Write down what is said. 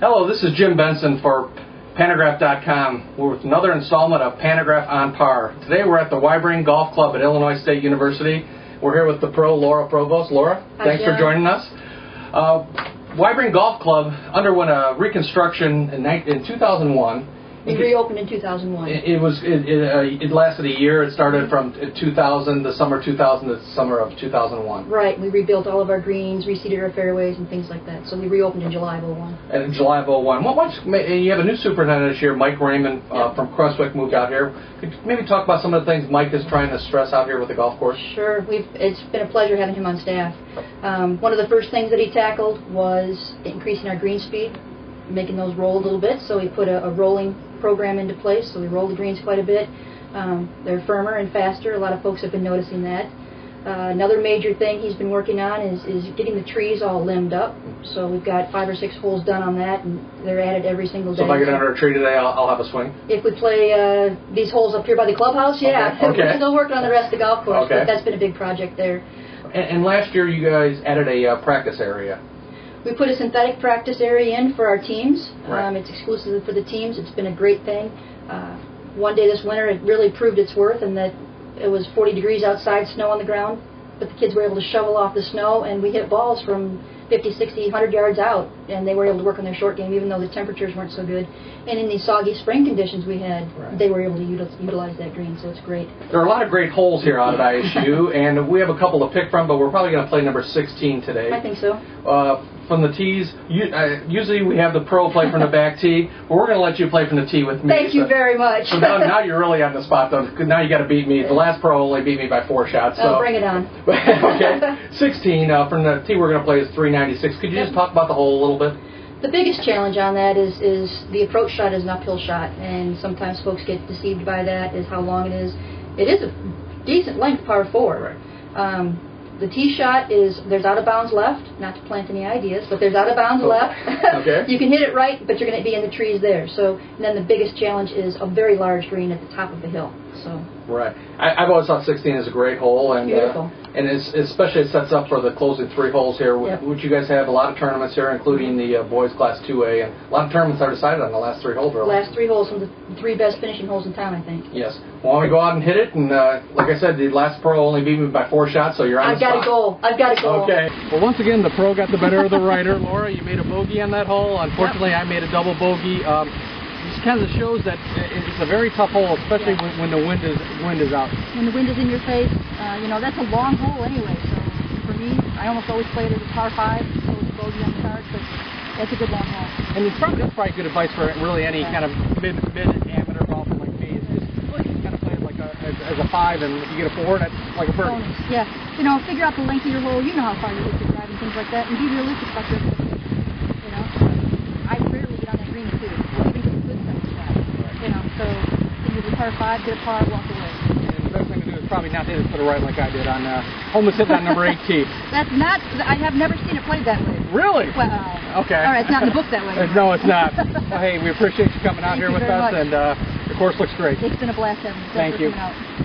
Hello, this is Jim Benson for Pantagraph.com. We're with another installment of Pantagraph on Par. Today we're at the Weibring Golf Club at Illinois State University. We're here with the pro, Laura Provost. Laura, thanks for joining us. Weibring Golf Club underwent a reconstruction in 2001. We reopened in 2001. It lasted a year. It started from 2000, the summer 2000 to the summer of 2001. Right. We rebuilt all of our greens, reseeded our fairways, and things like that. So we reopened in July of 2001. And in July of 2001. You have a new superintendent this year, Mike Raymond from Creswick, moved out here. Could you maybe talk about some of the things Mike is trying to stress out here with the golf course? Sure. It's been a pleasure having him on staff. One of the first things that he tackled was increasing our green speed, making those roll a little bit. So he put a rolling program into place, so we roll the greens quite a bit. They're firmer and faster. A lot of folks have been noticing that. Another major thing he's been working on is getting the trees all limbed up. So we've got 5 or 6 holes done on that, and they're added every single day. So if I get under a tree today, I'll have a swing? If we play these holes up here by the clubhouse, yeah. Okay. We're still working on the rest of the golf course, okay. But that's been a big project there. And last year you guys added a practice area. We put a synthetic practice area in for our teams. Right. It's exclusively for the teams. It's been a great thing. One day this winter it really proved its worth in that it was 40 degrees outside, snow on the ground, but the kids were able to shovel off the snow, and we hit balls from 50, 60, 100 yards out, and they were able to work on their short game even though the temperatures weren't so good. And in these soggy spring conditions we had, they were able to utilize that green, so it's great. There are a lot of great holes here out at ISU, and we have a couple to pick from, but we're probably going to play number 16 today. I think so. From the tees, usually we have the pro play from the back tee, but we're going to let you play from the tee with me. Thank you very much. So now you're really on the spot, though. Now you got to beat me. The last pro only beat me by 4 shots. So. Oh, bring it on. Okay, 16 from the tee we're going to play is 396. Could you just talk about the hole a little bit? The biggest challenge on that is the approach shot is an uphill shot, and sometimes folks get deceived by that, is how long it is. It is a decent length par 4. Right. The tee shot is, there's out of bounds left, not to plant any ideas, but there's out of bounds left. Okay. You can hit it right, but you're going to be in the trees there. So, and then the biggest challenge is a very large green at the top of the hill. So. Right. I've always thought 16 is a great hole, and beautiful. And especially it sets up for the closing 3 holes here. Yep. Which you guys have a lot of tournaments here, including the boys class 2A, and a lot of tournaments are decided on the last 3 holes. Really. Last 3 holes, some of the 3 best finishing holes in town, I think. Yes. Well, we go out and hit it, and like I said, the last pro only beat me by 4 shots, so you're on the spot. I've got a goal. Okay. Well, once again, the pro got the better of the writer. Laura, you made a bogey on that hole. Unfortunately, I made a double bogey. This kind of shows that it's a very tough hole, especially when the wind is out. When the wind is in your face, that's a long hole anyway. So for me, I almost always play it as a par 5, so it's a bogey on the card, but that's a good long hole. And that's probably good advice for really any kind of mid amateur golfer like me. Is just kind of play it like as a 5, and if you get a 4, that's like a birdie. Yeah, figure out the length of your hole. You know how far you hit your drive and things like that, and be realistic about your. I rarely get on that green too. So if it's a par 5, get a par, walk away. And the best thing to do is probably not to hit it to the right like I did on almost hit that number 8 tee. That's not. I have never seen it played that way. Really? Well, okay. All right, it's not in the book that way. No, it's not. Well, hey, we appreciate you coming out here with us, and the course looks great. It's been a blast having you. Thank you. Coming out.